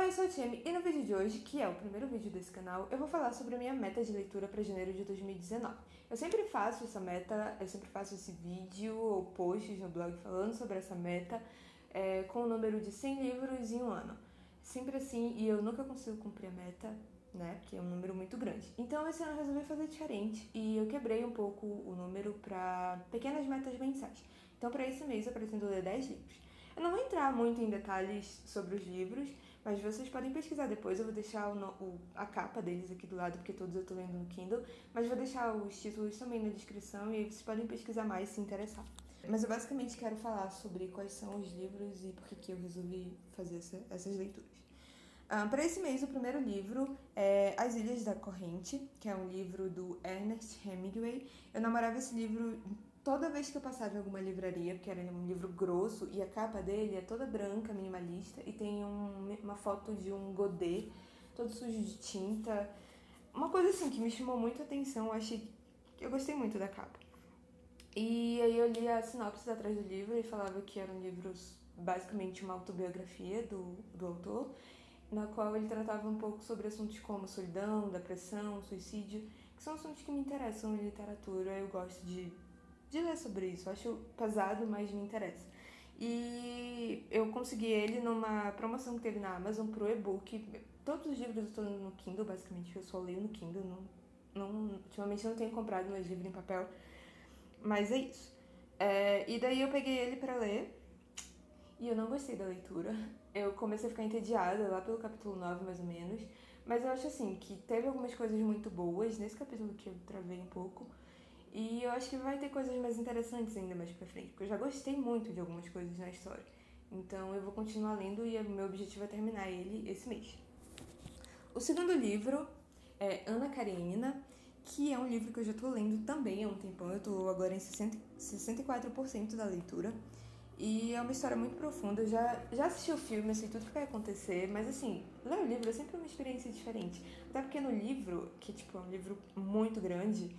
eu sou a Tiemi e no vídeo de hoje, que é o primeiro vídeo desse canal, eu vou falar sobre a minha meta de leitura para janeiro de 2019. Eu sempre faço essa meta, eu sempre faço esse vídeo ou posts no blog falando sobre essa meta, com o número de 100 livros em um ano. Sempre assim, e eu nunca consigo cumprir a meta, né, porque é um número muito grande. Então esse ano eu resolvi fazer diferente e eu quebrei um pouco o número para pequenas metas mensais. Então para esse mês eu pretendo ler 10 livros. Eu não vou entrar muito em detalhes sobre os livros, mas vocês podem pesquisar depois. Eu vou deixar a capa deles aqui do lado, porque todos eu tô lendo no Kindle, mas vou deixar os títulos também na descrição e aí vocês podem pesquisar mais se interessar. Mas eu basicamente quero falar sobre quais são os livros e por que eu resolvi fazer essas leituras. Para esse mês, o primeiro livro é As Ilhas da Corrente, que é um livro do Ernest Hemingway. Eu namorava esse livro toda vez que eu passava em alguma livraria, porque era um livro grosso e a capa dele é toda branca, minimalista, e tem uma foto de um godê todo sujo de tinta. Uma coisa assim que me chamou muito a atenção, eu gostei muito da capa. E aí eu li a sinopse atrás do livro e falava que era um livro basicamente uma autobiografia do autor, na qual ele tratava um pouco sobre assuntos como solidão, depressão, suicídio, que são assuntos que me interessam em literatura. Eu gosto de ler sobre isso. Eu acho pesado, mas me interessa. E eu consegui ele numa promoção que teve na Amazon pro e-book. Todos os livros eu estou lendo no Kindle, basicamente, eu só leio no Kindle. Ultimamente eu não tenho comprado mais livro em papel, mas é isso. E daí eu peguei ele pra ler e eu não gostei da leitura. Eu comecei a ficar entediada lá pelo capítulo 9, mais ou menos. Mas eu acho assim que teve algumas coisas muito boas nesse capítulo que eu travei um pouco. E eu acho que vai ter coisas mais interessantes ainda mais pra frente, porque eu já gostei muito de algumas coisas na história. Então eu vou continuar lendo e o meu objetivo é terminar ele esse mês. O segundo livro é Ana Karenina, que é um livro que eu já tô lendo também há um tempão. Eu tô agora em 64% da leitura. E é uma história muito profunda. Eu já assisti o filme, eu sei tudo que vai acontecer, mas assim, ler o livro é sempre uma experiência diferente. Até porque no livro, que tipo, é um livro muito grande,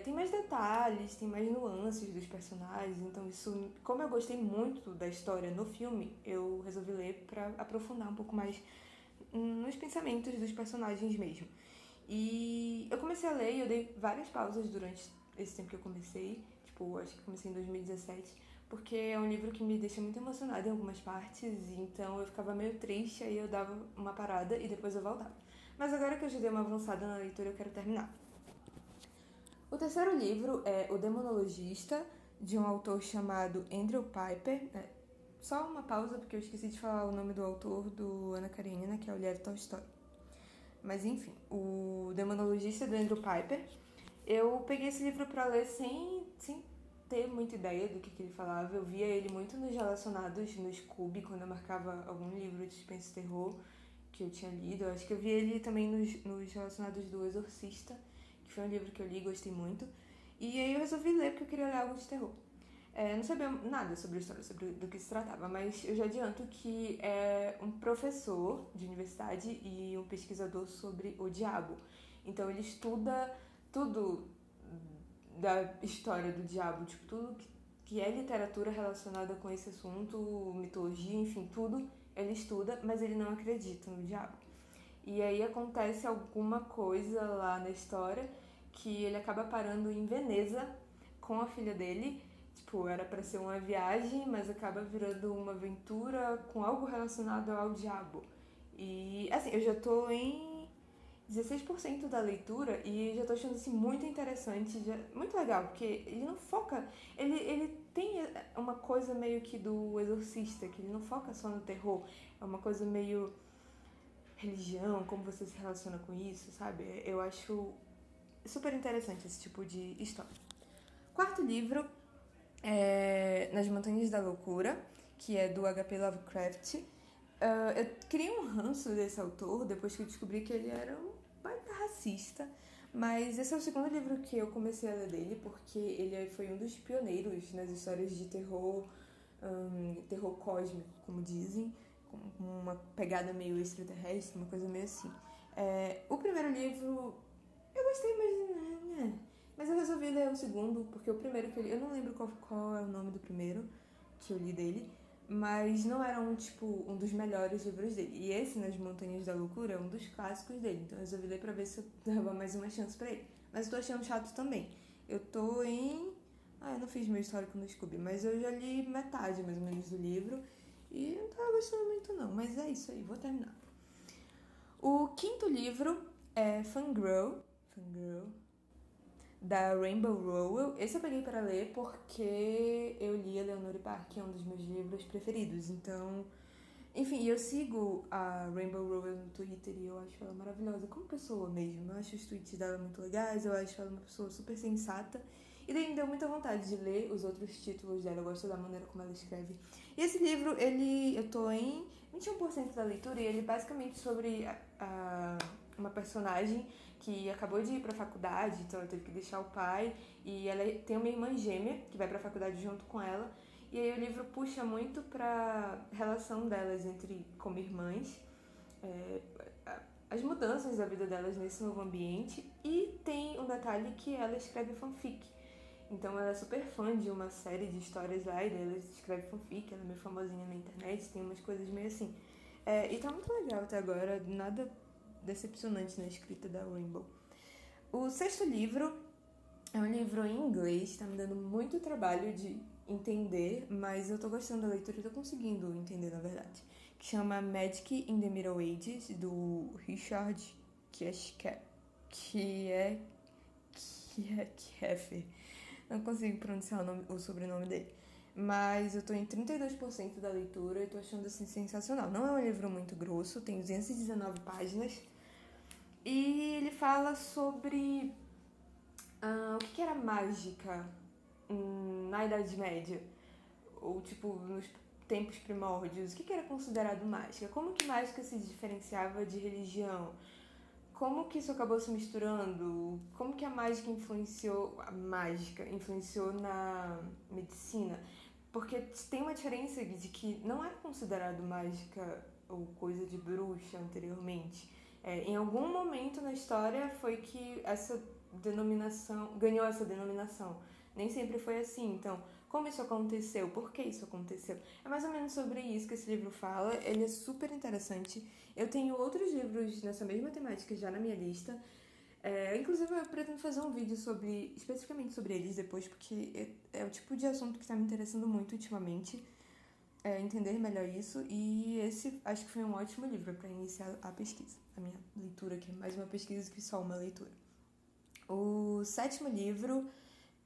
tem mais detalhes, tem mais nuances dos personagens. Então isso, como eu gostei muito da história no filme, eu resolvi ler pra aprofundar um pouco mais nos pensamentos dos personagens mesmo. E eu comecei a ler e eu dei várias pausas durante esse tempo que eu comecei. Tipo, acho que comecei em 2017, porque é um livro que me deixa muito emocionada em algumas partes, então eu ficava meio triste, aí eu dava uma parada e depois eu voltava. Mas agora que eu já dei uma avançada na leitura, eu quero terminar. O terceiro livro é O Demonologista, de um autor chamado Andrew Piper. Só uma pausa, porque eu esqueci de falar o nome do autor do Ana Karenina, que é o Lev Tolstói. Mas enfim, o Demonologista do Andrew Piper. Eu peguei esse livro pra ler sem ter muita ideia do que ele falava. Eu via ele muito nos relacionados no Scooby, quando eu marcava algum livro de suspense e terror que eu tinha lido. Eu acho que eu vi ele também nos relacionados do Exorcista, que foi um livro que eu li e gostei muito. E aí eu resolvi ler porque eu queria ler algo de terror. Não sabia nada sobre a história, do que se tratava, mas eu já adianto que é um professor de universidade e um pesquisador sobre o diabo. Então ele estuda tudo da história do diabo, tipo, tudo que é literatura relacionada com esse assunto, mitologia, enfim, tudo ele estuda, mas ele não acredita no diabo. E aí acontece alguma coisa lá na história que ele acaba parando em Veneza com a filha dele. Tipo, era pra ser uma viagem, mas acaba virando uma aventura com algo relacionado ao diabo. E, assim, eu já tô em 16% da leitura e já tô achando assim muito interessante, muito legal, porque ele não foca, ele tem uma coisa meio que do Exorcista, que ele não foca só no terror, é uma coisa meio religião, como você se relaciona com isso, sabe? Eu acho super interessante esse tipo de história. Quarto livro é Nas Montanhas da Loucura, que é do H.P. Lovecraft. Eu criei um ranço desse autor depois que eu descobri que ele era um baita racista, mas esse é o segundo livro que eu comecei a ler dele, porque ele foi um dos pioneiros nas histórias de terror, terror cósmico, como dizem, com uma pegada meio extraterrestre, uma coisa meio assim. O primeiro livro eu gostei, mas eu resolvi ler o segundo, porque o primeiro que eu li, eu não lembro qual é o nome do primeiro que eu li dele, mas não era um dos melhores livros dele. E esse, Nas Montanhas da Loucura, é um dos clássicos dele. Então eu resolvi ler pra ver se eu dava mais uma chance pra ele. Mas eu tô achando chato também. Eu tô em... eu não fiz meu histórico no Scooby, mas eu já li metade, mais ou menos, do livro. E não tava gostando muito, não. Mas é isso aí, vou terminar. O quinto livro é Fangirl, da Rainbow Rowell. Esse eu peguei para ler porque eu li a Leonore Park, que é um dos meus livros preferidos. Então, enfim, eu sigo a Rainbow Rowell no Twitter e eu acho ela maravilhosa como pessoa mesmo. Eu acho os tweets dela muito legais, eu acho ela uma pessoa super sensata. E daí me deu muita vontade de ler os outros títulos dela, eu gosto da maneira como ela escreve. E esse livro, eu tô em 21% da leitura e ele é basicamente sobre uma personagem que acabou de ir pra faculdade, então ela teve que deixar o pai, e ela tem uma irmã gêmea que vai pra faculdade junto com ela, e aí o livro puxa muito pra relação delas como irmãs, as mudanças da vida delas nesse novo ambiente, e tem um detalhe que ela escreve fanfic. Então ela é super fã de uma série de histórias lá, e daí ela escreve fanfic, ela é meio famosinha na internet, tem umas coisas meio assim. E tá muito legal até agora, nada decepcionante na escrita da Rainbow. O sexto livro é um livro em inglês, tá me dando muito trabalho de entender, mas eu tô gostando da leitura e tô conseguindo entender, na verdade. Que chama Magic in the Middle Ages, do Richard Kieffer. Não consigo pronunciar o sobrenome dele. Mas eu tô em 32% da leitura e tô achando assim sensacional. Não é um livro muito grosso, tem 219 páginas. E ele fala sobre o que era mágica na Idade Média. Ou nos tempos primórdios. O que era considerado mágica? Como que mágica se diferenciava de religião? Como que isso acabou se misturando? Como que a mágica influenciou na medicina? Porque tem uma diferença de que não era considerado mágica ou coisa de bruxa anteriormente. Em algum momento na história foi que essa denominação ganhou essa denominação. Nem sempre foi assim. Então, como isso aconteceu? Por que isso aconteceu? É mais ou menos sobre isso que esse livro fala. Ele é super interessante. Eu tenho outros livros nessa mesma temática já na minha lista. Inclusive, eu pretendo fazer um vídeo especificamente sobre eles depois, porque é o tipo de assunto que está me interessando muito ultimamente. Entender melhor isso. E esse acho que foi um ótimo livro para iniciar a pesquisa. A minha leitura, que é mais uma pesquisa que só uma leitura. O sétimo livro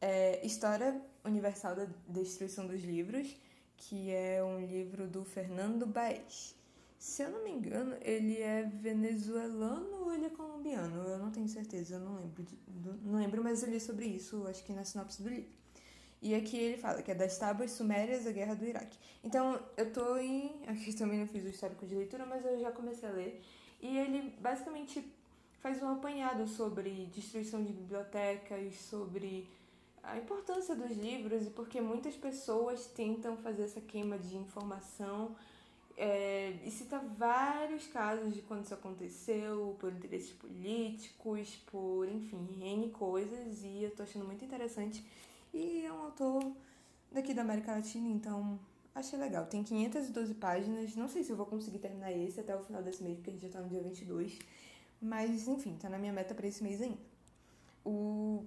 é História Universal da Destruição dos Livros, que é um livro do Fernando Baez. Se eu não me engano, ele é venezuelano ou ele é colombiano? Eu não tenho certeza, eu não lembro, mas eu li sobre isso, acho que na sinopse do livro. E aqui ele fala que é das tábuas sumérias à guerra do Iraque. Então, eu tô aqui também não fiz o histórico de leitura, mas eu já comecei a ler. E ele basicamente faz um apanhado sobre destruição de bibliotecas, sobre a importância dos livros e porque muitas pessoas tentam fazer essa queima de informação. E cita vários casos de quando isso aconteceu, por interesses políticos, por, enfim, N coisas, e eu tô achando muito interessante. E é um autor daqui da América Latina, então achei legal. Tem 512 páginas, não sei se eu vou conseguir terminar esse até o final desse mês, porque a gente já tá no dia 22, mas, enfim, tá na minha meta pra esse mês ainda. O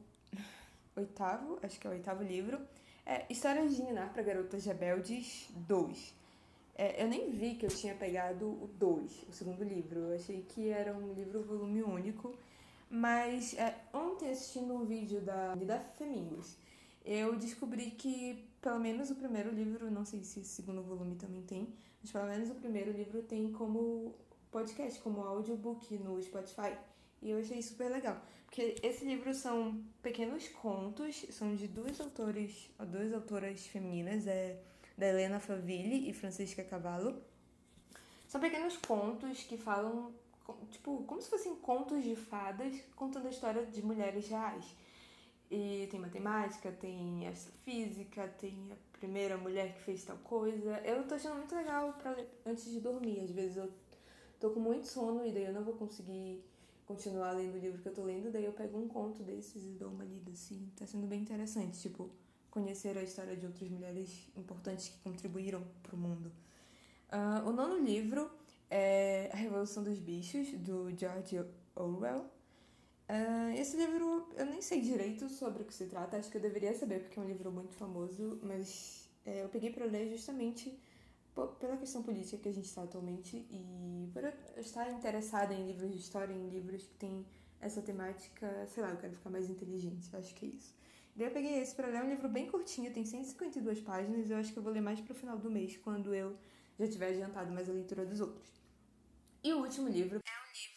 oitavo, acho que é o oitavo livro, é Histórias de Ninar para Garotas Rebeldes 2. Eu nem vi que eu tinha pegado o 2, o segundo livro. Eu achei que era um livro volume único. Mas ontem, assistindo um vídeo da Femingos, eu descobri que pelo menos o primeiro livro, não sei se o segundo volume também tem, mas pelo menos o primeiro livro tem como podcast, como audiobook no Spotify. E eu achei super legal. Porque esse livro são pequenos contos, são de duas autoras femininas, da Helena Faville e Francisca Cavallo. São pequenos contos que falam, como se fossem contos de fadas, contando a história de mulheres reais. E tem matemática, tem astrofísica, tem a primeira mulher que fez tal coisa. Eu tô achando muito legal pra ler antes de dormir. Às vezes eu tô com muito sono e daí eu não vou conseguir continuar lendo o livro que eu tô lendo, daí eu pego um conto desses e dou uma lida, assim. Tá sendo bem interessante, conhecer a história de outras mulheres importantes que contribuíram para o mundo. O nono livro é A Revolução dos Bichos, do George Orwell. Esse livro eu nem sei direito sobre o que se trata, acho que eu deveria saber porque é um livro muito famoso, mas eu peguei para ler justamente pela questão política que a gente está atualmente e por eu estar interessada em livros de história, em livros que tem essa temática, sei lá, eu quero ficar mais inteligente, acho que é isso. Daí eu peguei esse para ler, é um livro bem curtinho, tem 152 páginas, eu acho que eu vou ler mais pro final do mês, quando eu já tiver adiantado mais a leitura dos outros. E o último livro é um livro